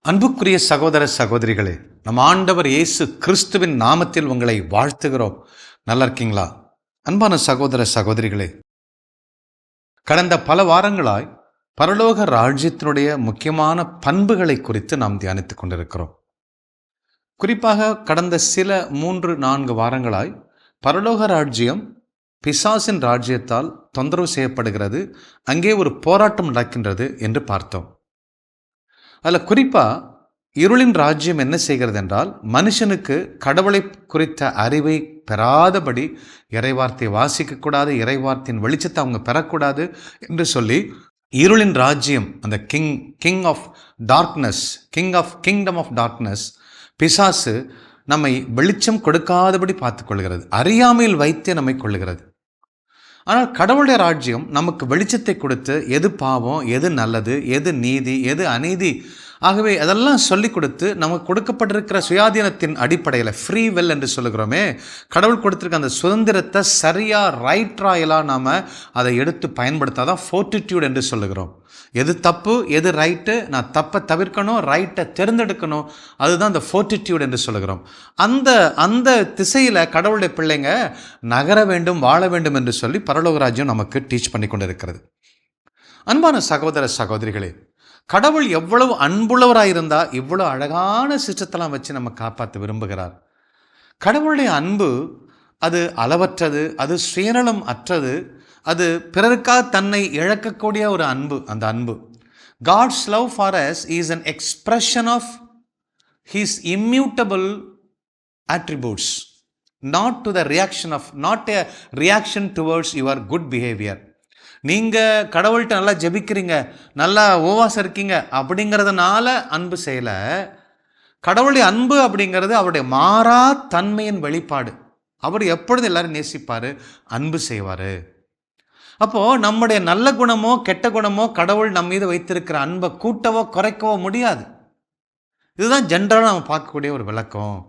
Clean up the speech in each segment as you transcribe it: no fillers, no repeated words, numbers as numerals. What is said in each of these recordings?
அன்புக்குரிய சகோதர சகோதரிகளே, நம் ஆண்டவர் இயேசு கிறிஸ்துவின் நாமத்தில் உங்களை வாழ்த்துகிறோம். நல்லா இருக்கீங்களா? அன்பான சகோதர சகோதரிகளே, கடந்த பல வாரங்களாய் பரலோக ராஜ்யத்தினுடைய முக்கியமான பண்புகளை குறித்து நாம் தியானித்துக் கொண்டிருக்கிறோம். குறிப்பாக கடந்த சில 3-4 வாரங்களாய் பரலோக ராஜ்யம் பிசாசின் ராஜ்யத்தால் தொந்தரவு செய்யப்படுகிறது, அங்கே ஒரு போராட்டம் நடக்கின்றது என்று பார்த்தோம். அதில் குறிப்பாக இருளின் ராஜ்யம் என்ன செய்கிறது என்றால், மனுஷனுக்கு கடவுளை குறித்த அறிவை பெறாதபடி இறைவார்த்தையை வாசிக்கக்கூடாது, இறைவார்த்தையின் வெளிச்சத்தை அவங்க பெறக்கூடாது என்று சொல்லி இருளின் ராஜ்யம், அந்த king of darkness, kingdom of darkness, பிசாசு நம்மை வெளிச்சம் கொடுக்காதபடி பார்த்து கொள்கிறது, அறியாமையில் வைத்தே நம்மை கொள்ளுகிறது. ஆனால் கடவுளுடைய ராஜ்யம் நமக்கு வெளிச்சத்தை கொடுத்து எது பாவம், எது நல்லது, எது நீதி, எது அநீதி, ஆகவே அதெல்லாம் சொல்லிக் கொடுத்து நமக்கு கொடுக்கப்பட்டிருக்கிற சுயாதீனத்தின் அடிப்படையில் ஃப்ரீ வெல் என்று சொல்லுகிறோமே, கடவுள் கொடுத்துருக்க அந்த சுதந்திரத்தை சரியாக ரைட் ராயலாக நாம் அதை எடுத்து பயன்படுத்தாதான் ஃபோர்ட்டிடியூட் என்று சொல்லுகிறோம். எது தப்பு, எது ரைட்டு, நான் தப்பை தவிர்க்கணும், ரைட்டை தேர்ந்தெடுக்கணும், அதுதான் அந்த ஃபோர்ட்டிடியூட் என்று சொல்லுகிறோம். அந்த திசையில் கடவுளுடைய பிள்ளைங்க நகர வேண்டும், வாழ வேண்டும் என்று சொல்லி பரலோக ராஜ்யம் நமக்கு டீச் பண்ணி கொண்டு இருக்கிறது. அன்பான சகோதர சகோதரிகளே, கடவுள் எவ்வளவு அன்புள்ளவராயிருந்தால் இவ்வளோ அழகான சிஸ்டத்தெல்லாம் வச்சு நம்ம காப்பாற்ற விரும்புகிறார். கடவுளுடைய அன்பு அது அளவற்றது, அது சுயநலம் அற்றது, அது பிறருக்காக தன்னை இழக்கக்கூடிய ஒரு அன்பு. அந்த அன்பு, God's love for us is an expression of His immutable attributes, not a reaction towards your good behavior. நீங்கள் கடவுள்கிட்ட நல்லா ஜெபிக்கிறீங்க, நல்லா உபவாசம் இருக்கீங்க அப்படிங்கிறதுனால அன்பு செய்யலை. கடவுளுடைய அன்பு அப்படிங்கிறது அவருடைய மாறா தன்மையின் வெளிப்பாடு. அவர் எப்பொழுது எல்லாரும் நேசிப்பார், அன்பு செய்வார். அப்போது நம்முடைய நல்ல குணமோ கெட்ட குணமோ கடவுள் நம் மீது வைத்திருக்கிற அன்பை கூட்டவோ குறைக்கவோ முடியாது. இதுதான் ஜென்ரலாக நம்ம பார்க்கக்கூடிய ஒரு விளக்கம்.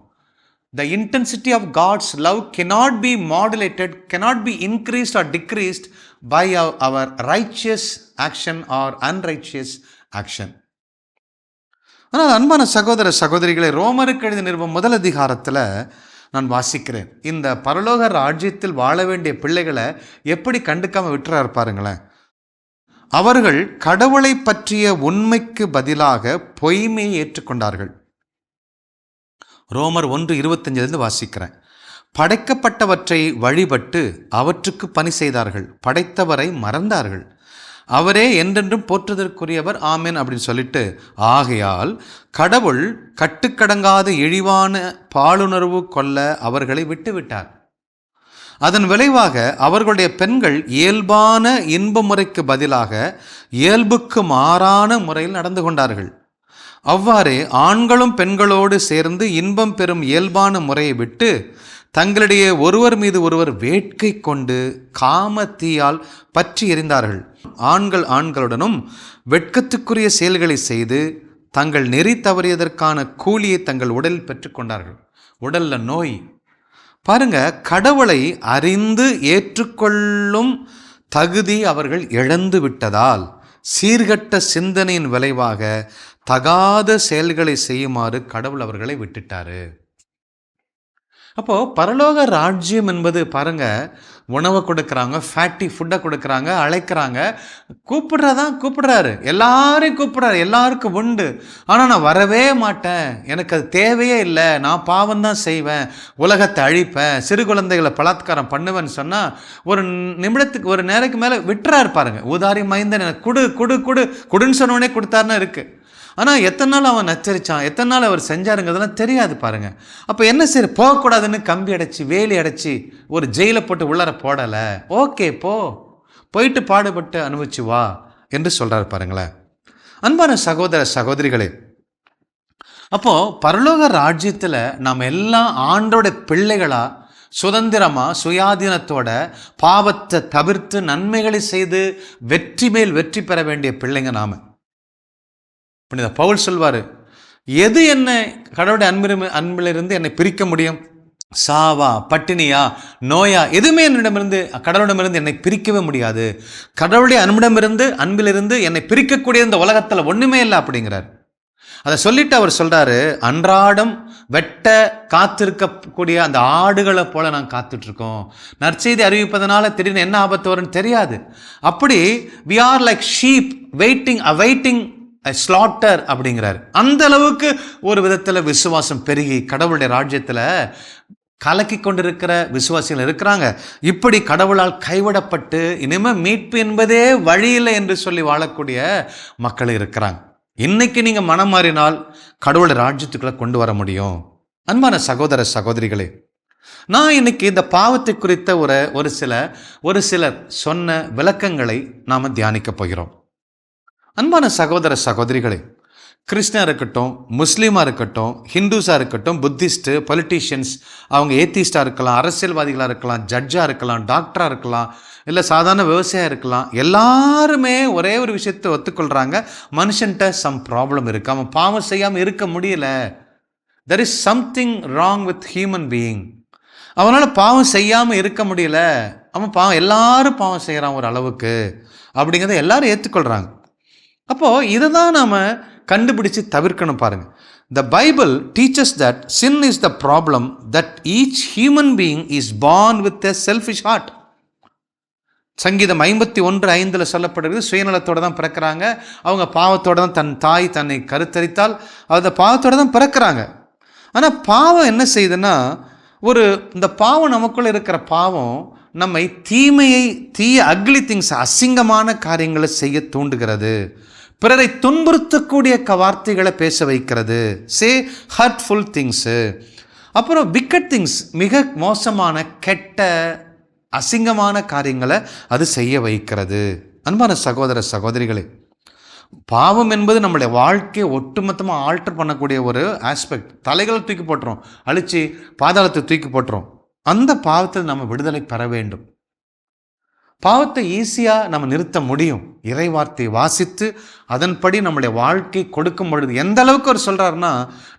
The intensity of God's love cannot be modulated, cannot be increased or decreased by our righteous action or unrighteous action. ஆனால் அன்பான சகோதர சகோதரிகளை, ரோமருக்கு எழுதிய நிருபம் 1 அதிகாரத்தில் நான் வாசிக்கிறேன். இந்த பரலோக ராஜ்யத்தில் வாழ வேண்டிய பிள்ளைகளை எப்படி கண்டுக்காமல் விட்டுறாரு பாருங்களேன். அவர்கள் கடவுளை பற்றிய உண்மைக்கு பதிலாக பொய்மையை ஏற்றுக்கொண்டார்கள். ரோமர் 1:25 வாசிக்கிறேன். படைக்கப்பட்டவற்றை வழிபட்டு அவற்றுக்கு பணி செய்தார்கள், படைத்தவரை மறந்தார்கள், அவரே என்றென்றும் போற்றுதற்குரியவர், ஆமென் அப்படின்னு சொல்லிட்டு, ஆகையால் கடவுள் கட்டுக்கடங்காத இழிவான பாலுணர்வு கொள்ள அவர்களை விட்டுவிட்டார். அதன் விளைவாக அவர்களுடைய பெண்கள் இயல்பான இன்ப முறைக்கு பதிலாக இயல்புக்கு மாறான முறையில் நடந்து கொண்டார்கள். அவ்வாறே ஆண்களும் பெண்களோடு சேர்ந்து இன்பம் பெறும் இயல்பான முறையை விட்டு தங்களிடையே ஒருவர் மீது ஒருவர் வேட்கை கொண்டு காமத்தீயால் பற்றி எறிந்தார்கள். ஆண்கள் ஆண்களுடனும் வெட்கத்துக்குரிய செயல்களை செய்து தங்கள் நெறி தவறியதற்கான கூலியை தங்கள் உடலில் பெற்றுக்கொண்டார்கள். உடல்ல நோய் பாருங்க. கடவுளை அறிந்து ஏற்றுக்கொள்ளும் தகுதி அவர்கள் இழந்து விட்டதால் சீர்கட்ட சிந்தனையின் விளைவாக தகாத செயல்களை செய்யுமாறு கடவுள் அவர்களை விட்டுட்டாரு. அப்போது பரலோக ராஜ்யம் என்பது பாருங்க, உணவை கொடுக்குறாங்க, ஃபேட்டி ஃபுட்டை கொடுக்குறாங்க, அழைக்கிறாங்க, கூப்பிடுறாரு, எல்லாரையும் கூப்பிடுறாரு, எல்லாருக்கும் உண்டு. ஆனால் நான் வரவே மாட்டேன், எனக்கு அது தேவையே இல்லை, நான் பாவம்தான் செய்வேன், உலகத்தை அழிப்பேன், சிறு குழந்தைகளை பலாத்காரம் பண்ணுவேன்னு சொன்னால் ஒரு நிமிடத்துக்கு ஒரு நேரத்துக்கு மேலே விட்டுறாரு பாருங்க. ஊதாரி மைந்தன் எனக்கு குடுன்னு சொன்னோடனே கொடுத்தாருன்னு இருக்குது. ஆனால் எத்தனை நாள் அவன் நச்சரித்தான், எத்தனை நாள் அவர் செஞ்சாருங்கிறதுலாம் தெரியாது பாருங்கள். அப்போ என்ன சரி, போகக்கூடாதுன்னு கம்பி அடைச்சி வேலி அடைச்சி ஒரு ஜெயிலை போட்டு உள்ளார போடலை. ஓகே, போயிட்டு பாடுபட்டு அனுபவிச்சு வா என்று சொல்கிறார் பாருங்களேன். அன்பான சகோதர சகோதரிகளே, அப்போது பரலோக ராஜ்யத்தில் நாம் எல்லாம் ஆண்டோட பிள்ளைகளாக சுதந்திரமாக சுயாதீனத்தோட பாவத்தை தவிர்த்து நன்மைகளை செய்து வெற்றி மேல் வெற்றி பெற வேண்டிய பிள்ளைங்க நாம். புனித பவுல் சொல்வார், எது என்னை கடவுளுடைய அன்பிலிருந்து என்னை பிரிக்க முடியும்? சாவா, பட்டினியா, நோயா, எதுவுமே என்னிடமிருந்து கடவுளிடமிருந்து என்னை பிரிக்கவே முடியாது. கடவுளுடைய அன்பிலிருந்து என்னை பிரிக்கக்கூடிய இந்த உலகத்தில் ஒன்றுமே இல்லை அப்படிங்கிறார். அதை சொல்லிட்டு அவர் சொல்றாரு, அன்றாடம் வெட்ட காத்திருக்கக்கூடிய அந்த ஆடுகளை போல நான் காத்துட்டு இருக்கோம். நற்செய்தி அறிவிப்பதனால திடீர்னு என்ன ஆபத்து வரும்னு தெரியாது. அப்படி we are like sheep awaiting a slaughter அப்படிங்கிறார். அந்த அளவுக்கு ஒரு விதத்தில் விசுவாசம் பெருகி கடவுளுடைய ராஜ்யத்தில் கலக்கி கொண்டிருக்கிற விசுவாசிகள் இருக்கிறாங்க. இப்படி கடவுளால் கைவிடப்பட்டு இனிமே மீட்பு என்பதே வழியில்லை என்று சொல்லி வாழக்கூடிய மக்கள் இருக்கிறாங்க. இன்னைக்கு நீங்க மனம் மாறினால் கடவுளை ராஜ்யத்துக்குள்ள கொண்டு வர முடியும். அன்பான சகோதர சகோதரிகளே, நான் இன்னைக்கு இந்த பாவத்தை குறித்த ஒரு சிலர் சொன்ன விளக்கங்களை நாம தியானிக்க போகிறோம். அன்பான சகோதர சகோதரிகளே, கிறிஸ்டியனாக இருக்கட்டும், முஸ்லீமாக இருக்கட்டும், ஹிந்துஸாக இருக்கட்டும், புத்திஸ்ட்டு, பொலிட்டீஷியன்ஸ், அவங்க ஏத்திஸ்டாக இருக்கலாம், அரசியல்வாதிகளாக இருக்கலாம், ஜட்ஜாக இருக்கலாம், டாக்டராக இருக்கலாம், இல்லை சாதாரண விவசாயம் இருக்கலாம், எல்லாருமே ஒரே ஒரு விஷயத்தை ஒத்துக்கொள்கிறாங்க, மனுஷன்ட்ட சம் ப்ராப்ளம் இருக்குது, அவன் பாவம் செய்யாமல் இருக்க முடியல. There is something wrong with human being. அவனால் பாவம் செய்யாமல் இருக்க முடியல, அவன் எல்லாரும் பாவம் செய்கிறான் ஒரு அளவுக்கு அப்படிங்கிறத எல்லாரும் ஏற்றுக்கொள்கிறாங்க. அப்போது இதை தான் நாம் கண்டுபிடிச்சு தவிர்க்கணும். பாருங்க, the Bible teaches that sin is the problem, that each human being is born with a selfish heart. சங்கீதம் 51:5 சொல்லப்படுகிறது, சுயநலத்தோட தான் பிறக்கிறாங்க, அவங்க பாவத்தோட தான் தன் தாய் தன்னை கருத்தரித்தால் அந்த பாவத்தோட தான் பிறக்கிறாங்க. ஆனால் பாவம் என்ன செய்யுதுன்னா, இந்த பாவம் நமக்குள்ள இருக்கிற பாவம் நம்மை தீய அக்லி திங்ஸ், அசிங்கமான காரியங்களை செய்ய தூண்டுகிறது, பிறரை துன்புறுத்தக்கூடிய வார்த்தைகளை பேச வைக்கிறது, சே ஹர்ட்ஃபுல் திங்ஸு, அப்புறம் விக்கெட் திங்ஸ், மிக மோசமான கெட்ட அசிங்கமான காரியங்களை அது செய்ய வைக்கிறது. அன்பான சகோதர சகோதரிகளே, பாவம் என்பது நம்மளுடைய வாழ்க்கையை ஒட்டுமொத்தமாக ஆல்டர் பண்ணக்கூடிய ஒரு ஆஸ்பெக்ட். தலைகளை தூக்கி போட்டுரும், அழிச்சு பாதாளத்தை தூக்கி போட்டுரும். அந்த பாவத்தில் நம்ம விடுதலை பெற வேண்டும். பாவத்தை ஈஸியாக நம்ம நிறுத்த முடியும். இறை வார்த்தையை வாசித்து அதன்படி நம்முடைய வாழ்க்கை கொடுக்கும் பொழுது எந்த அளவுக்கு அவர் சொல்கிறாருன்னா,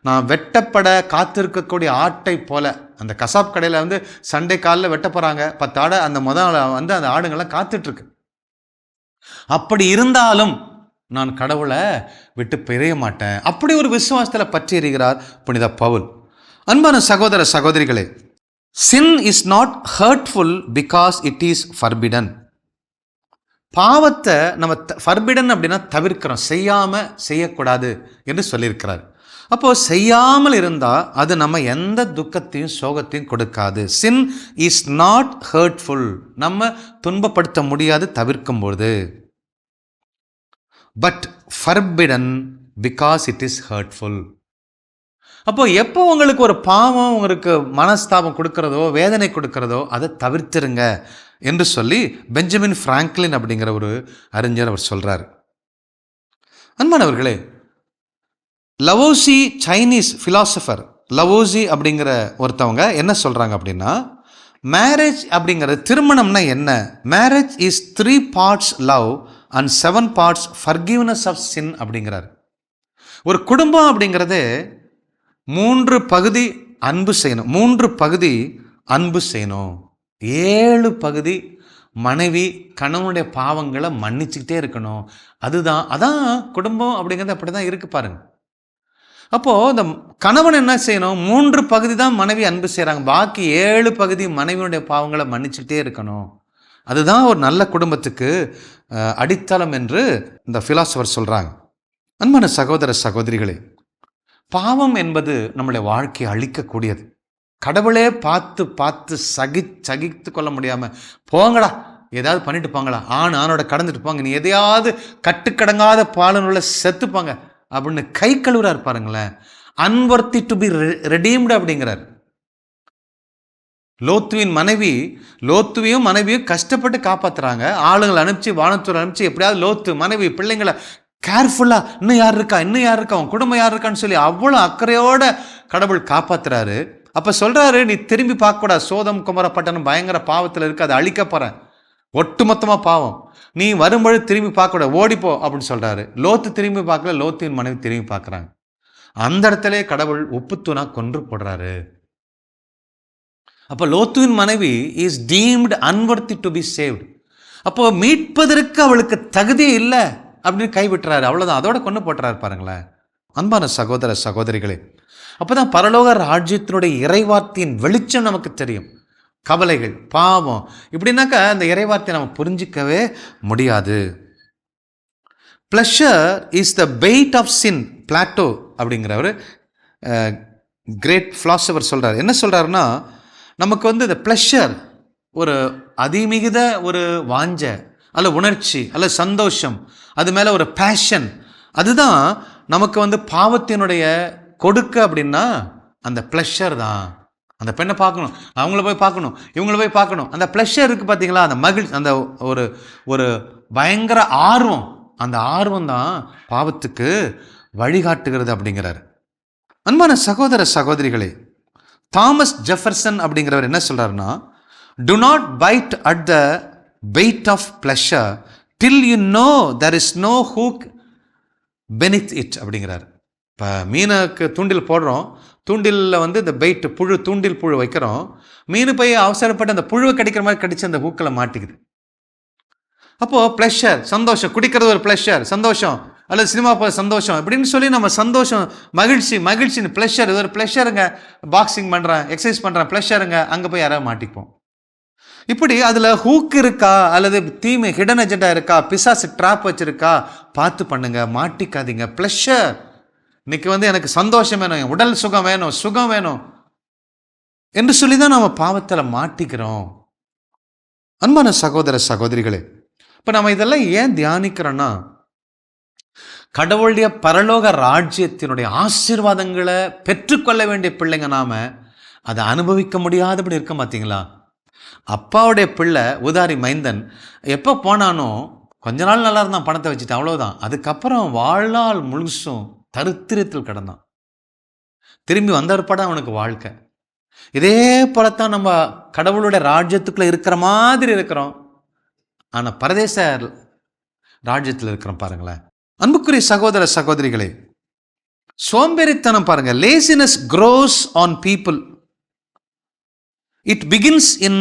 நான் வெட்டப்பட காத்திருக்கக்கூடிய ஆட்டை போல, அந்த கசாப் கடையில் சண்டே காலில் வெட்ட போகிறாங்க, 10 ஆடை, அந்த அந்த ஆடுங்கள்லாம் காத்துட்ருக்கு. அப்படி இருந்தாலும் நான் கடவுளை விட்டு பிரிய மாட்டேன், அப்படி ஒரு விசுவாசத்தில் பற்றி எறிகிறார் புனித பவுல். அன்பான சகோதர சகோதரிகளே, sin is not hurtful because it is forbidden. பாவத்தை நம்ம forbidden அப்படின்னா தவிர்க்கிறோம், செய்யக்கூடாது என்று சொல்லியிருக்கிறார். அப்போது செய்யாமல் இருந்தால் அது நம்ம எந்த துக்கத்தையும் சோகத்தையும் கொடுக்காது. sin is not hurtful, நம்ம துன்பப்படுத்த முடியாது தவிர்க்கும்போது. but forbidden because it is hurtful. அப்போ எப்போ உங்களுக்கு ஒரு பாவம் உங்களுக்கு மனஸ்தாபம் கொடுக்கிறதோ வேதனை கொடுக்கிறதோ அதை தவிர்த்திருங்க என்று சொல்லி பெஞ்சமின் பிராங்க்லின் அப்படிங்கிற ஒரு அறிஞர் அவர் சொல்றார். அன்பானவர்களே, லவோசி, சைனீஸ் பிலாசபர் லவோசி அப்படிங்கிற ஒருத்தவங்க என்ன சொல்றாங்க அப்படின்னா, மேரேஜ் அப்படிங்கிறது, திருமணம்னா என்ன, marriage is 3 parts love and 7 parts forgiveness of sin அப்படிங்கிறார். ஒரு குடும்பம் அப்படிங்கிறது 3 பகுதி அன்பு செய்யணும், 3 பகுதி அன்பு செய்யணும், 7 பகுதி மனைவி கணவனுடைய பாவங்களை மன்னிச்சுக்கிட்டே இருக்கணும். அதான் குடும்பம் அப்படிங்கிறது அப்படி தான் இருக்கு பாருங்க. அப்போது இந்த கணவன் என்ன செய்யணும், 3 பகுதி தான் மனைவி அன்பு செய்கிறாங்க, பாக்கி 7 பகுதி மனைவியுடைய பாவங்களை மன்னிச்சுக்கிட்டே இருக்கணும். அதுதான் ஒரு நல்ல குடும்பத்துக்கு அடித்தளம் என்று இந்த பிலாசபர் சொல்கிறாங்க. அன்பான சகோதர சகோதரிகளே, பாவம் என்பது நம்முடைய வாழ்க்கையை அழிக்கக்கூடியது. கடவுளே பார்த்து சகித்து கொள்ள முடியாமல், போங்கடா ஏதாவது பண்ணிட்டு போங்களா, ஆணோட கடந்துட்டு போங்க, நீ எதையாவது கட்டுக்கடங்காத பாலனுள்ள செத்துப்பாங்க அப்படின்னு கை கழுவுறாரு பாருங்களேன். அன்வர்த்தி டு பி ரெடீம்டு அப்படிங்கிறார். லோத்துவையும் மனைவியும் கஷ்டப்பட்டு காப்பாற்றுறாங்க, ஆளுங்களை அனுப்பிச்சு, வானத்தூர் அனுப்பிச்சு, எப்படியாவது லோத்து மனைவி பிள்ளைங்களை கேர்ஃபுல்லாக இன்னும் யார் இருக்கா அவன் குடும்பம் யார் இருக்கான்னு சொல்லி அவ்வளோ அக்கறையோட கடவுள் காப்பாத்துறாரு. அப்போ சொல்றாரு, நீ திரும்பி பார்க்கக்கூடாது, சோதம் குமர பட்டணம் பயங்கர பாவத்தில் இருக்கு, அதை அழிக்க போறேன், ஒட்டுமொத்தமாக பாவம், நீ வரும்பொழுது திரும்பி பார்க்கக்கூடாது, ஓடிப்போ அப்படின்னு சொல்றாரு. லோத்து திரும்பி பார்க்கல, லோத்தின் மனைவி திரும்பி பார்க்குறாங்க. அந்த இடத்துல கடவுள் உப்புத்தூணா கொன்று போடுறாரு. அப்போ லோத்துவின் மனைவி is deemed unworthy to be saved. அப்போ மீட்பதற்கு அவளுக்கு தகுதியே இல்லை அப்படின்னு கைவிட்டுறாரு, அவ்வளோதான், அதோட கொண்டு போட்டுறாரு பாருங்களேன். அன்பான சகோதர சகோதரிகளே, அப்போதான் பரலோக ராஜ்யத்தினுடைய இறைவார்த்தையின் வெளிச்சம் நமக்கு தெரியும். கவலைகள், பாவம் இப்படின்னாக்கா அந்த இறைவார்த்தையை நம்ம புரிஞ்சிக்கவே முடியாது. Pleasure is the bait of sin. Plato அப்படிங்கிறவர் கிரேட் ஃபிலாசபர் சொல்கிறார். என்ன சொல்கிறாருன்னா, நமக்கு வந்து இந்த ப்ளஷர் ஒரு அதிமிகுத ஒரு வாஞ்ச அல்ல உணர்ச்சி அல்ல சந்தோஷம், அது மேலே ஒரு பேஷன், அதுதான் நமக்கு வந்து பாவத்தினுடைய கொடுக்க அப்படின்னா அந்த ப்ளஷர் தான். அந்த பெண்ணை பார்க்கணும், அவங்கள போய் பார்க்கணும், இவங்கள போய் பார்க்கணும், அந்த ப்ளஷர் இருக்குது பார்த்தீங்களா, அந்த மகிழ்ச்சி, அந்த ஒரு ஒரு பயங்கர ஆர்வம், அந்த ஆர்வம் தான் பாவத்துக்கு வழிகாட்டுகிறது அப்படிங்கிறார். அன்பான சகோதர சகோதரிகளே, தாமஸ் ஜெஃபர்சன் அப்படிங்கிறவர் என்ன சொல்கிறாருன்னா, to not byte at the bait of pleasure till you know there is no hook beneath it அப்படிங்கிறார். இப்போ மீனுக்கு தூண்டில் போடுறோம், தூண்டிலில் வந்து இந்த பெயிட் புழு, தூண்டில் புழு வைக்கிறோம், மீன் போய் அவசரப்பட்டு அந்த புழுவை கடிக்கிற மாதிரி கடித்து அந்த ஹூக்கில் மாட்டிக்குது. அப்போது ப்ளஷர், சந்தோஷம், குடிக்கிறது ஒரு ப்ளஷர் சந்தோஷம், அல்லது சினிமா போகிற சந்தோஷம் அப்படின்னு சொல்லி நம்ம சந்தோஷம், மகிழ்ச்சி, மகிழ்ச்சின்னு ப்ளஷர், இது ஒரு ப்ளஷருங்க, பாக்ஸிங் பண்ணுறேன், எக்ஸசைஸ் பண்ணுறேன், ப்ளஷருங்க, அங்கே போய் யாராவது மாட்டிப்போம். இப்படி அதில் ஹூக் இருக்கா அல்லது தீமை ஹிடன் அஜெண்டா இருக்கா, பிசாசு ட்ராப் வச்சுருக்கா பார்த்து பண்ணுங்க, மாட்டிக்காதீங்க. ப்ளஷர் இன்னைக்கு வந்து எனக்கு சந்தோஷம் வேணும், உடல் சுகம் வேணும், சுகம் வேணும் என்று சொல்லி தான் நம்ம பாவத்தில் மாட்டிக்கிறோம். அன்பான சகோதர சகோதரிகளே, இப்போ நம்ம இதெல்லாம் ஏன் தியானிக்கிறோன்னா, கடவுளுடைய பரலோக ராஜ்யத்தினுடைய ஆசீர்வாதங்களை பெற்றுக்கொள்ள வேண்டிய பிள்ளைங்க நாம அதை அனுபவிக்க முடியாதபடி இருக்க பார்த்தீங்களா. அப்பாவுடைய பிள்ளை உதாரி மைந்தன் எப்போ போனானோ கொஞ்ச நாள் நல்லா இருந்தான், பணத்தை வச்சுட்டு அவ்வளோதான். அதுக்கப்புறம் வாழ்நாள் முழுசும் தரித்திரத்தில் கிடந்தான். திரும்பி வந்தவர்படம் அவனுக்கு வாழ்க்கை. இதே போலத்தான் நம்ம கடவுளுடைய ராஜ்யத்துக்குள்ளே இருக்கிற மாதிரி இருக்கிறோம், ஆனால் பரதேச ராஜ்யத்தில் இருக்கிறோம் பாருங்களேன். அன்புக்குரிய சகோதர சகோதரிகளே, சோம்பேறித்தனம் பாருங்க, laziness grows on people. It begins in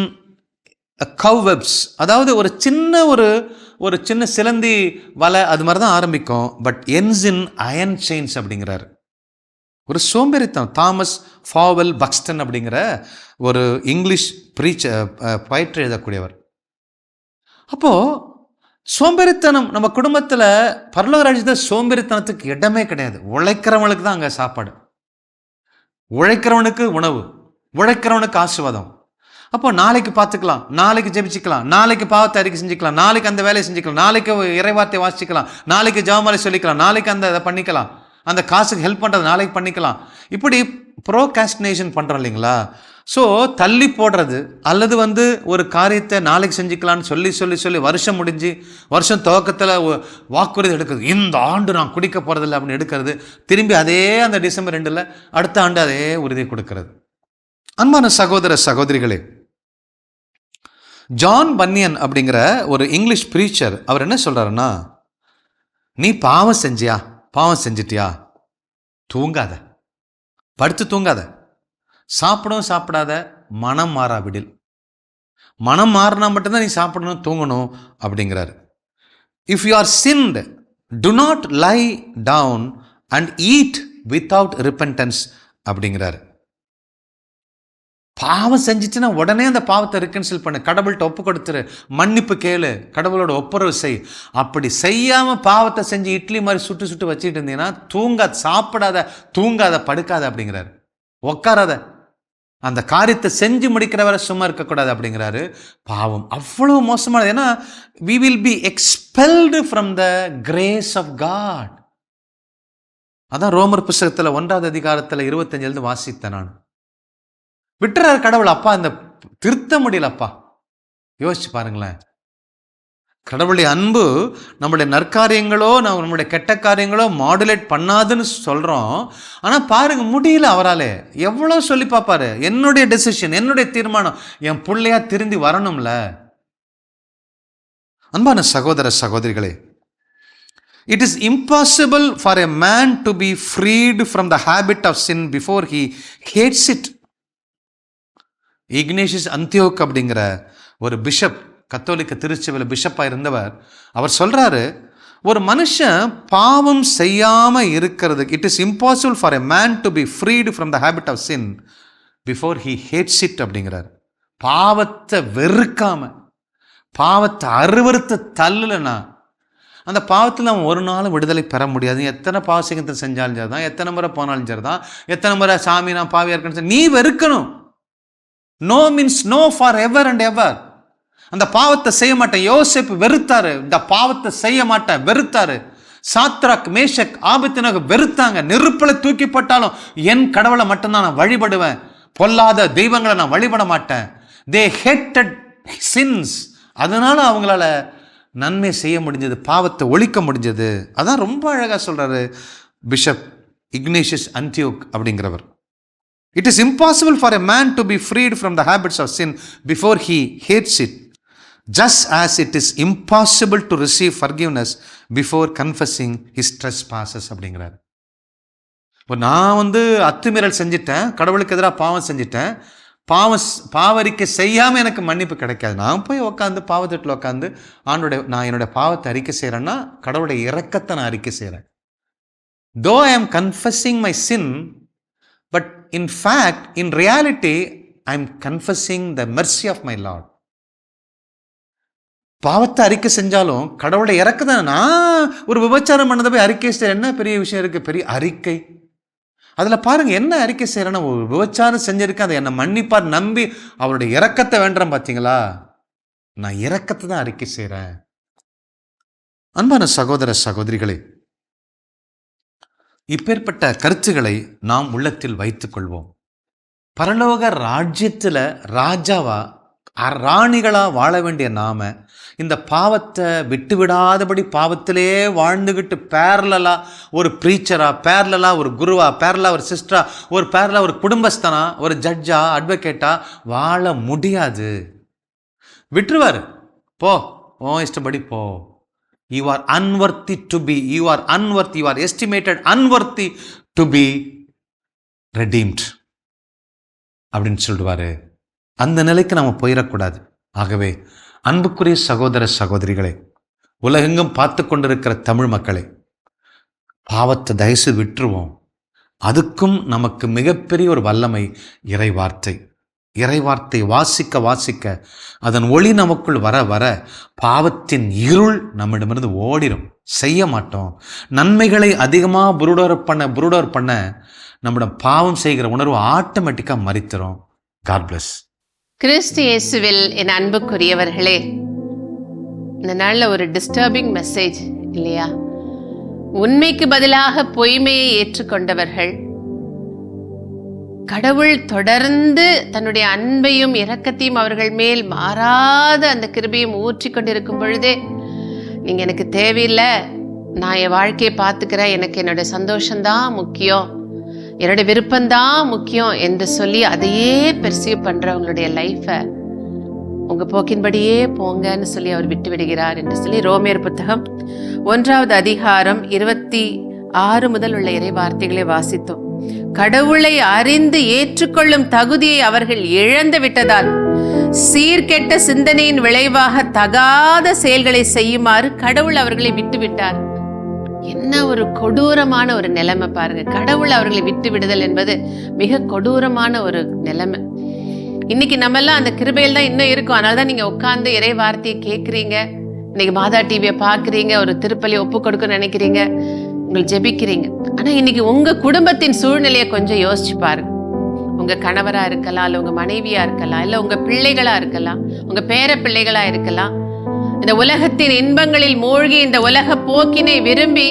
cobwebs, அதாவது ஒரு சின்ன ஒரு சின்ன சிலந்தி வலை அது மாதிரி தான் ஆரம்பிக்கும், but ends in iron chains அப்படிங்கிறார். ஒரு சோம்பேறித்தனம். தாமஸ் ஃபாவல் பக்ஸ்டன் அப்படிங்கிற ஒரு இங்கிலீஷ் போய்ட்ரி எழுதக்கூடியவர். அப்போது சோம்பேறித்தனம் நம்ம குடும்பத்தில் பரலோக ராஜ்யத்தில் சோம்பேறித்தனத்துக்கு இடமே கிடையாது. உழைக்கிறவனுக்கு தான் அங்கே சாப்பாடு, உழைக்கிறவனுக்கு உணவு, உழைக்கிறவனுக்கு ஆசீர்வாதம். அப்போ நாளைக்கு பார்த்துக்கலாம், நாளைக்கு ஜெபிச்சுக்கலாம், நாளைக்கு பாவத்தை அறிக்கை செஞ்சுக்கலாம், நாளைக்கு அந்த வேலையை செஞ்சுக்கலாம், நாளைக்கு இறைவார்த்தை வாசிக்கலாம், நாளைக்கு ஜெபமாலை சொல்லிக்கலாம், நாளைக்கு அந்த இதை பண்ணிக்கலாம், அந்த காசுக்கு ஹெல்ப் பண்ணுறது நாளைக்கு பண்ணிக்கலாம். இப்படி ப்ரோகாஸ்டினேஷன் பண்ணுறோம் இல்லைங்களா. ஸோ தள்ளி போடுறது, அல்லது வந்து ஒரு காரியத்தை நாளைக்கு செஞ்சுக்கலான்னு சொல்லி சொல்லி சொல்லி வருஷம் முடிஞ்சு வருஷம் துவக்கத்தில் வாக்குறுதி எடுக்கிறது, இந்த ஆண்டு நான் குடிக்க போகிறதில்ல அப்படின்னு எடுக்கிறது, திரும்பி அதே அந்த டிசம்பர் 2 அடுத்த ஆண்டு அதே உறுதி கொடுக்கிறது. அன்பான சகோதர சகோதரிகளே, ஜான் பன்னியன் அப்படிங்கிற ஒரு இங்கிலீஷ் ப்ரீச்சர் அவர் என்ன சொல்கிறாருன்னா, நீ பாவம் செஞ்சியா, பாவம் செஞ்சிட்டியா, தூங்காத, படுத்து தூங்காத, சாப்பிடவும் சாப்பிடாத, மனம் மாறாவிடில். மனம் மாறினா மட்டும்தான் நீ சாப்பிடணும் தூங்கணும் அப்படிங்கிறாரு. If you are sinned, do not lie down and eat without repentance அப்படிங்கிறாரு. பாவம் செஞ்சிச்சுன்னா உடனே அந்த பாவத்தை ரிகன்சில் பண்ணு, கடவுள்கிட்ட ஒப்பு கொடுத்துரு, மன்னிப்பு கேளு, கடவுளோட ஒப்புரவு செய். அப்படி செய்யாமல் பாவத்தை செஞ்சு இட்லி மாதிரி சுட்டு சுட்டு வச்சுட்டு இருந்தீங்கன்னா தூங்காத, சாப்பிடாத, தூங்காத, படுக்காத அப்படிங்கிறாரு. உட்காராத, அந்த காரியத்தை செஞ்சு முடிக்கிறவரை சும்மா இருக்கக்கூடாது அப்படிங்கிறாரு. பாவம் அவ்வளவு மோசமானது. ஏன்னா we will be expelled from the grace of God. அதான் ரோமர் புஸ்தகத்தில் 1வது அதிகாரத்தில் 25 வாசித்தேன் நான். விட்டுறாரு கடவுள். அப்பா இந்த திருத்த முடியலப்பா. யோசிச்சு பாருங்களேன், கடவுளுடைய அன்பு நம்முடைய நற்காரியங்களோ நம்முடைய கெட்ட காரியங்களோ மாடுலேட் பண்ணாதுன்னு சொல்கிறோம். ஆனால் பாருங்க, முடியல அவரால். எவ்வளோ சொல்லி பார்ப்பாரு, என்னுடைய டெசிஷன், என்னுடைய தீர்மானம், என் பிள்ளையா திருந்தி வரணும்ல. அன்பான சகோதர சகோதரிகளே, it is impossible for a man to be freed from the habit of sin before he hates it. Ignatius Antioch அப்படிங்கிற ஒரு பிஷப், கத்தோலிக்க திருச்சபையில் பிஷப்பாக இருந்தவர், அவர் சொல்கிறாரு, ஒரு மனுஷன் பாவம் செய்யாம இருக்கிறதுக்கு, it is impossible for a man to be freed from the habit of sin before he hates it அப்படிங்கிறார். பாவத்தை வெறுக்காம, பாவத்தை அருவருத்து தள்ளலைன்னா அந்த பாவத்தில் அவன் ஒரு நாளும் விடுதலை பெற முடியாது. எத்தனை பாவசிங்கத்தை செஞ்சாலும் சரி தான், எத்தனை முறை போனாலும் சரி தான், எத்தனை முறை சாமி நான் பாவியா இருக்கேன்னு நீ வெறுக்கணும். No means no for ever and ever. அந்த பாவத்தை செய்ய மாட்டேன். யோசேப்பு வெறுத்தாரு, இந்த பாவத்தை செய்ய மாட்டேன் வெறுத்தாரு. சாத்ராக் மேஷக் ஆபேத்நேகோ வெறுத்தாங்க. நெருப்பில் தூக்கி போட்டாலும் என் கடவுளை மட்டும்தான் நான் வழிபடுவேன், பொல்லாத தெய்வங்களை நான் வழிபட மாட்டேன். தே ஹேட்டட் சின்ஸ். அதனால அவங்களால நன்மை செய்ய முடிஞ்சது, பாவத்தை ஒழிக்க முடிஞ்சது. அதான் ரொம்ப அழகா சொல்றாரு பிஷப் இக்னேஷியஸ் அன்டியோக் அப்படிங்கிறவர். It is impossible for a man to be freed from the habits of sin before he hates it, just as it is impossible to receive forgiveness before confessing his trespasses அப்படிங்கிறார். இப்போ நான் அத்துமீறல் செஞ்சிட்டேன், கடவுளுக்கு எதிராக பாவம் செஞ்சிட்டேன், பாவரிக்கை செய்யாமல் எனக்கு மன்னிப்பு கிடைக்காது. நான் போய் உட்காந்து பாவத்தட்டில் உட்காந்து நான் என்னுடைய பாவத்தை அறிக்கை செய்கிறேன்னா கடவுளுடைய இரக்கத்தை நான் அறிக்கை செய்கிறேன். Though I am confessing my sin, but in fact, in reality, I am confessing the mercy of my Lord. பாவத்தை அறிக்கை செஞ்சாலும் கடவுளுடைய இறக்கத்தை. நான் ஒரு விபச்சாரம் பண்ணதை போய் அறிக்கை செய்ய என்ன பெரிய விஷயம் இருக்கு? பெரிய அறிக்கை. அதில் பாருங்க என்ன அறிக்கை செய்யறேன்னா, ஒரு விபச்சாரம் செஞ்சிருக்கேன், அதை என்னை மன்னிப்பார் நம்பி அவருடைய இரக்கத்தை வேண்டுறேன். பார்த்தீங்களா, நான் இரக்கத்தை தான் அறிக்கை செய்கிறேன். அன்பான சகோதர சகோதரிகளே, இப்பேற்பட்ட கருத்துக்களை நாம் உள்ளத்தில் வைத்துக் கொள்வோம். பரலோக ராஜ்யத்தில் ராஜாவா ராணிகளா வாழ வேண்டிய நாம இந்த பாவத்தை விட்டு விடாதபடி பாவத்திலே வாழ்ந்துகிட்டு பேரலா ஒரு ப்ரீச்சரா, பேரலா ஒரு குருவா, பேரலா ஒரு சிஸ்டரா, ஒரு பேரலா ஒரு குடும்பஸ்தனா, ஒரு ஜட்ஜா, அட்வொகேட்டா வாழ முடியாது. விட்டுருவாரு, போ உன் இஷ்டப்படி போ. You are unworthy to be, you are unworthy, you are estimated unworthy to be redeemed அப்படின்னு சொல்லுவாரு. அந்த நிலைக்கு நாம் போயிடக்கூடாது. ஆகவே அன்புக்குரிய சகோதர சகோதரிகளே, உலகெங்கும் பார்த்து கொண்டிருக்கிற தமிழ் மக்களே, பாவத்தை தயசு விட்டுருவோம். அதுக்கும் நமக்கு மிகப்பெரிய ஒரு வல்லமை இறைவார்த்தை. இறைவார்த்தை வாசிக்க வாசிக்க அதன் ஒளி நமக்குள் வர வர பாவத்தின் இருள் நம்மிடமிருந்து ஓடிடும். செய்ய மாட்டோம். நன்மைகளை அதிகமாக புரூடர் பண்ண நம்மிடம் பாவம் செய்கிற உணர்வு ஆட்டோமேட்டிக்காக மறித்திரும். God plus. கிறிஸ்து இயேசுவில் என் அன்புக்குரியவர்களே, இந்த நாளில் ஒரு டிஸ்டர்பிங் மெசேஜ் இல்லையா? உண்மைக்கு பதிலாக பொய்மையை ஏற்றுக்கொண்டவர்கள், கடவுள் தொடர்ந்து தன்னுடைய அன்பையும் இரக்கத்தையும் அவர்கள் மேல் மாறாத அந்த கிருபையும் ஊற்றி கொண்டிருக்கும் பொழுதே, நீங்க எனக்கு தேவையில்லை, நான் என் வாழ்க்கையை பார்த்துக்கிறேன், எனக்கு என்னோட சந்தோஷம்தான் முக்கியம், என்னோட விருப்பம்தான் முக்கியம் என்று சொல்லி அதையே பெர்சீவ் பண்றவங்களுடைய லைஃபை உங்க போக்கின்படியே போங்கன்னு சொல்லி அவர் விட்டு விடுகிறார் என்று சொல்லி ரோமேயர் புத்தகம் 1வது அதிகாரம் 26 முதல் உள்ள இறை வார்த்தைகளை வாசித்தோம். கடவுளை அறிந்து ஏற்றுக்கொள்ளும் தகுதியை அவர்கள் இழந்து விட்டதால் சீர்கெட்ட சிந்தனையின் விளைவாக தகாத செயல்களை செய்யுமாறு கடவுள் அவர்களை விட்டு விட்டார். என்ன ஒரு கொடூரமான ஒரு நிலைமை பாருங்க. கடவுள் அவர்களை விட்டு விடுதல் என்பது மிக கொடூரமான ஒரு நிலைமை. இன்னைக்கு நம்ம எல்லாம் அந்த கிருபையில் தான் இன்னும் இருக்கும். அதனாலதான் நீங்க உட்கார்ந்து இறை வார்த்தையை கேட்குறீங்க, இன்னைக்கு மாதா டிவியை பாக்குறீங்க, ஒரு திருப்பலி ஒப்பு கொடுக்க நினைக்கிறீங்க, உங்களை ஜெபிக்கிறீங்க. ஆனா இன்னைக்கு உங்க குடும்பத்தின் சூழ்நிலையை கொஞ்சம் யோசிச்சு பாருங்க. உங்க கணவரா இருக்கலாம், இல்ல உங்க மனைவியா இருக்கலாம், இல்ல உங்க பிள்ளைகளா இருக்கலாம், உங்க பேர பிள்ளைகளா இருக்கலாம். இந்த உலகத்தின் இன்பங்களில் மூழ்கி இந்த உலக போக்கினை விரும்பி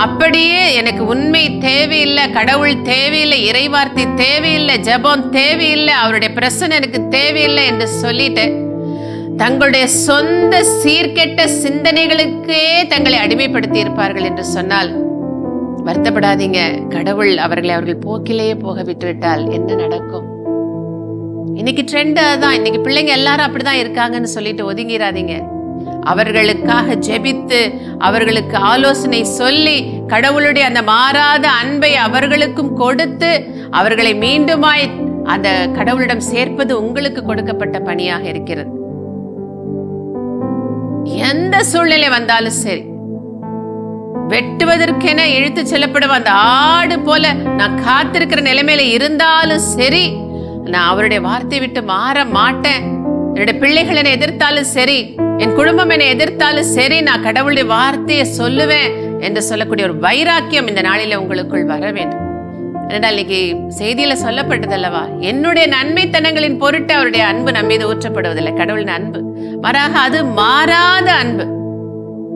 அப்படியே எனக்கு உண்மை தேவையில்லை, கடவுள் தேவையில்லை, இறைவார்த்தை தேவையில்லை, ஜெபம் தேவையில்லை, அவருடைய பிரசன்னம் எனக்கு தேவையில்லை என்று சொல்லிட்டு தங்களுடைய சொந்த சீர்கெட்ட சிந்தனைகளுக்கே தங்களை அடிமைப்படுத்தி இருப்பார்கள் என்று சொன்னால் வருத்தப்படாதீங்க. கடவுள் அவர்கள் போக்கிலேயே போக விட்டுவிட்டால் என்ன நடக்கும்? இன்னைக்கு ட்ரெண்ட் அதுதான். இன்னைக்கு பிள்ளைங்க எல்லாரும் அப்படிதான் இருக்காங்கன்னு சொல்லிட்டு ஒதுங்கிறாதீங்க. அவர்களுக்காக ஜெபித்து அவர்களுக்கு ஆலோசனை சொல்லி கடவுளுடைய அந்த மாறாத அன்பை அவர்களுக்கும் கொடுத்து அவர்களை மீண்டுமாய் அந்த கடவுளிடம் சேர்ப்பது உங்களுக்கு கொடுக்கப்பட்ட பணியாக இருக்கிறது. எந்த சூழ்நிலை வந்தாலும் சரி, வெட்டுவதற்கென இழுத்து செல்லப்படும் அந்த ஆடு போல நான் காத்திருக்கிற நிலைமையில இருந்தாலும் சரி, நான் அவருடைய வார்த்தை விட்டு மாற மாட்டேன். என்னுடைய பிள்ளைகள் என்னை எதிர்த்தாலும் சரி, என் குடும்பம் என்னை எதிர்த்தாலும் சரி, நான் கடவுளுடைய வார்த்தையை சொல்லுவேன் என்று சொல்லக்கூடிய ஒரு வைராக்கியம் இந்த நாளில உங்களுக்குள் வர வேண்டும். ஏனென்றால் இன்னைக்கு செய்தியில சொல்லப்பட்டதல்லவா, என்னுடைய நன்மைத்தனங்களின் பொருட்டு அவருடைய அன்பு நம்ம மீது ஊற்றப்படுவதில்லை. கடவுளின் அன்பு மாறாக அது மாறாத அன்பு.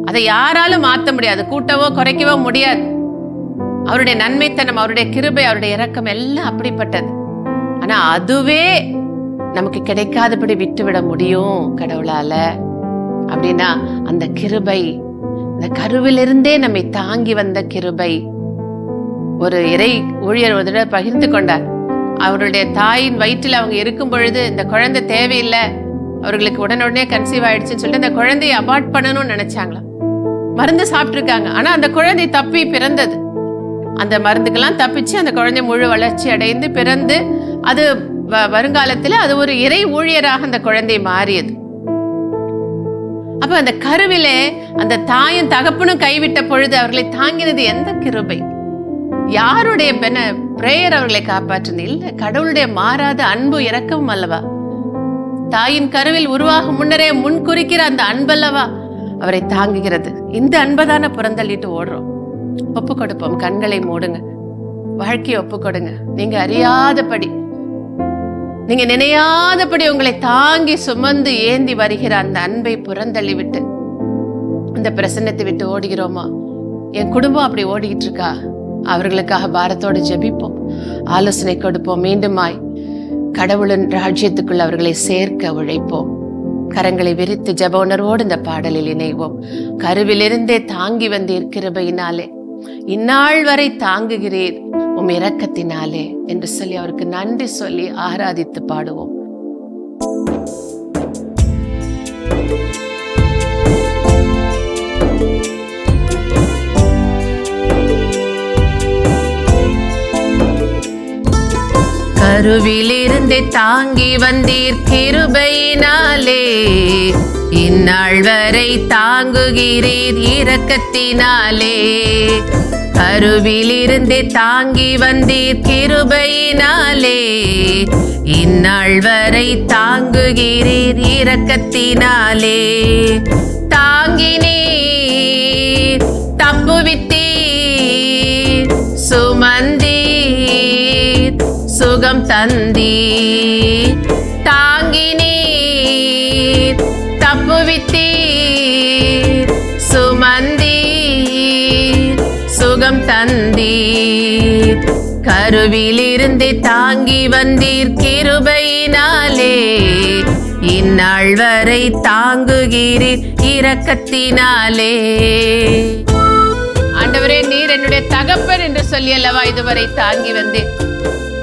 அதை யாராலும் மாற்ற முடியாது, கூட்டவோ குறைக்கவோ முடியாது. அவருடைய நன்மைத்தனம், அவருடைய கிருபை, அவருடைய இரக்கம் எல்லாம் அப்படிப்பட்டது. ஆனா அதுவே நமக்கு கிடைக்காதபடி விட்டுவிட முடியும் கடவுளால. அப்படின்னா அந்த கிருபை, இந்த கருவிலிருந்தே நம்மை தாங்கி வந்த கிருபை. ஒரு இறை ஊழியர் ஒரு தடவை பகிர்ந்து கொண்டார். அவருடைய தாயின் வயிற்றில் அவங்க இருக்கும் பொழுது இந்த குழந்தை தேவையில்லை, அவர்களுக்கு உடனே கன்சீவ் ஆயிடுச்சுன்னு சொல்லிட்டு அந்த குழந்தையை அபார்ட் பண்ணணும்னு நினைச்சாங்களாம். மருந்து சாப்பிட்டுருக்காங்க, ஆனா அந்த குழந்தை தப்பி பிறந்தது. அந்த மருந்துக்கெல்லாம் தப்பிச்சு அந்த குழந்தை முழு வளர்ச்சி அடைந்து பிறந்து அது வருங்காலத்துல அது ஒரு இறை ஊழியராக அந்த குழந்தை மாறியது. அப்ப அந்த கருவிலே அந்த தாயும் தகப்பனும் கைவிட்ட பொழுது அவர்களை தாங்கினது எந்த கிருபை? யாருடைய பிரேயர் அவர்களை காப்பாற்றுது? இல்ல, கடவுளுடைய மாறாத அன்பு இரக்கம் அல்லவா? தாயின் கருவில் உருவாகும் முன்னரே முன்குறிக்கிற அந்த அன்பல்லவா அவரை தாங்குகிறது. இந்த அன்பதான புறந்தள்ளிட்டு ஓடுறோம். ஒப்பு கொடுப்போம், கண்களை மூடுங்க, வாழ்க்கையை ஒப்பு கொடுங்க. நீங்க அறியாதபடி, நீங்க நினையாதபடி உங்களை தாங்கி சுமந்து ஏந்தி வருகிற அந்த அன்பை புறந்தள்ளி விட்டு இந்த பிரசன்னத்தை விட்டு ஓடுகிறோமா? என் குடும்பம் அப்படி ஓடிக்கிட்டு இருக்கா? அவர்களுக்காக பாரத்தோடு ஜெபிப்போம், ஆலோசனை கொடுப்போம். மீண்டுமாய் கடவுளின் ராஜ்யத்துக்குள் அவர்களை சேர்க்க உழைப்போம். கரங்களை விரித்து ஜெப உணர்வோடு இந்த பாடலில் இணைவோம். கருவிலிருந்தே தாங்கி வந்தீர் கிருபையினாலே, இந்நாள் வரை தாங்குகிறீர் உம் இரக்கத்தினாலே என்று சொல்லி அவருக்கு நன்றி சொல்லி ஆராதித்து பாடுவோம். கருவிலிருந்தே தாங்கி வந்தீர் கிருபையினாலே, இந்நாள் வரை தாங்குகிறீர் இரக்கத்தினாலே. கருவிலிருந்தே தாங்கி வந்தீர் கிருபையினாலே, இந்நாள் வரை தாங்குகிறீர் இரக்கத்தினாலே. தாங்கினீர், தப்புவித்தீர், சுமந்தீர், சுகம் தந்தீர். தாங்கினீர், தப்புவித்தீர், சுமந்தீர், சுகம் தந்தீர். கருவிலிருந்தே தாங்கி வந்தீர் கிருபையினாலே, இந்நாள் வரை தாங்குகிறீர் இரக்கத்தினாலே. ஆண்டவரே, நீர் என்னுடைய தகப்பன் என்று சொல்லி அல்லவா இதுவரை தாங்கி வந்தேன்.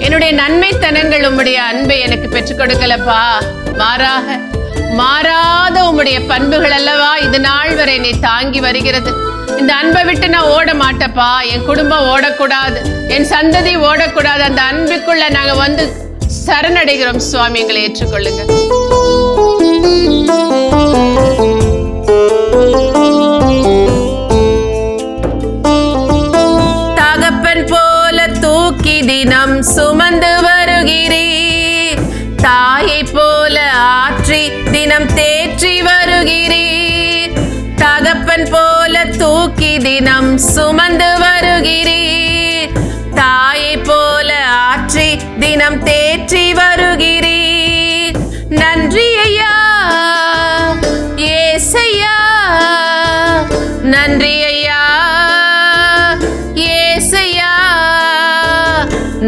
என்னுடைய நன்மைத்தனங்கள் உம்முடைய அன்பை எனக்கு பெற்றுக் கொடுக்கலப்பா, மாறாத உம்முடைய பண்புகள் அல்லவா இது நாள் வரை என்னை தாங்கி வருகிறது. இந்த அன்பை விட்டு நான் ஓட மாட்டேப்பா. என் குடும்பம் ஓடக்கூடாது, என் சந்ததி ஓடக்கூடாது. அந்த அன்புக்குள்ள நாங்க வந்து சரணடைகிறோம் சுவாமி, எங்களை ஏற்றுக்கொள்ளுங்க. தகப்பன் போல தூக்கி தினம் சுமந்து வருகிறீர், தாயை போல ஆற்றி தினம் தேற்றி வருகிறீர். தகப்பன் போல தூக்கி தினம் சுமந்து வருகிறீர், தாயை போல ஆற்றி தினம் தேற்றி வருகிறீர். நன்றி ஐயா ஏசையா, நன்றி ஐயா ஏசையா,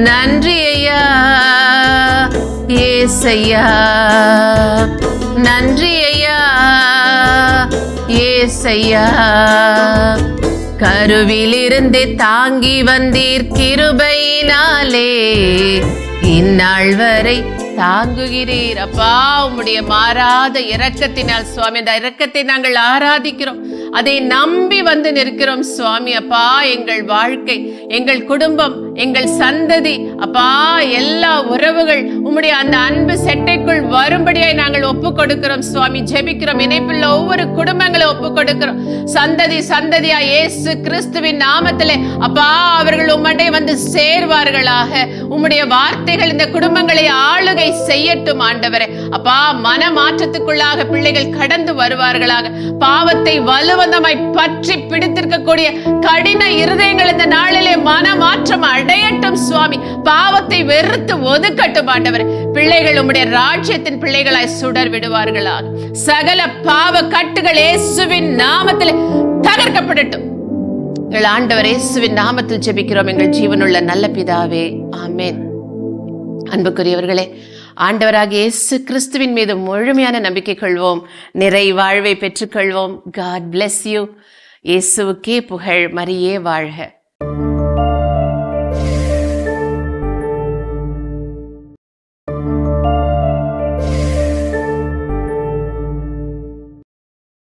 நன்றி ஐயா ஏசையா, நன்றி ஐயா ஏசையா. கருவிலிருந்தே தாங்கி வந்தீர் கிருபையினாலே, இந்நாள் வரை தாங்குகிறீர். அப்பா, உம்முடைய மாறாத இரக்கத்தினால் சுவாமி, அந்த இரக்கத்தை நாங்கள் ஆராதிக்கிறோம், அதை நம்பி வந்து நிற்கிறோம் சுவாமி. அப்பா, எங்கள் வாழ்க்கை, எங்கள் குடும்பம், எங்கள் சந்ததி, அப்பா, எல்லா உறவுகள் உம்முடைய அந்த அன்பு செட்டைக்குள் வரும்படியாய் நாங்கள் ஒப்பு கொடுக்கிறோம் சுவாமி. ஜெபிக்கிறோம். இணைப்பில் ஒவ்வொரு குடும்பங்களை ஒப்பு கொடுக்கிறோம். சந்ததி சந்ததியா இயேசு கிறிஸ்துவின் நாமத்திலே அப்பா அவர்கள் உம்மண்டை வந்து சேர்வார்களாக. உம்முடைய வார்த்தைகள் இந்த குடும்பங்களை ஆளுகை செய்யட்டும் ஆண்டவரே. அப்பா மனமாற்றத்துக்குள்ளாக பிள்ளைகள் கடந்து வருவார்களாக. பாவத்தை வலுவந்தமாய் பற்றி பிடித்திருக்கக்கூடிய கடின இருதயங்கள் இந்த நாளிலே மனமாற்றம் அடையட்டும் சுவாமி. பாவத்தை வெறுத்து ஒதுக்கட்டும் ஆண்டவரே. பிள்ளைகள் உம்முடைய ராஜ்யத்தின் பிள்ளைகளாய் சுடர் விடுவார்களாக. சகல பாவ கட்டுகள் இயேசுவின் நாமத்தில் தகர்க்கப்படட்டும். எங்கள் ஆண்டவர் இயேசுவின் நாமத்தில் ஜெபிக்கிறோம் எங்கள் ஜீவனுள்ள நல்ல பிதாவே, ஆமென். அன்புக்குரியவர்களே, ஆண்டவராகிய இயேசு கிறிஸ்துவின் மீது முழுமையான நம்பிக்கை கொள்வோம். நிறை வாழ்வை பெற்றுக்கொள்வோம். God bless you. இயேசுவுக்கே புகழ். மரியே வாழ்க.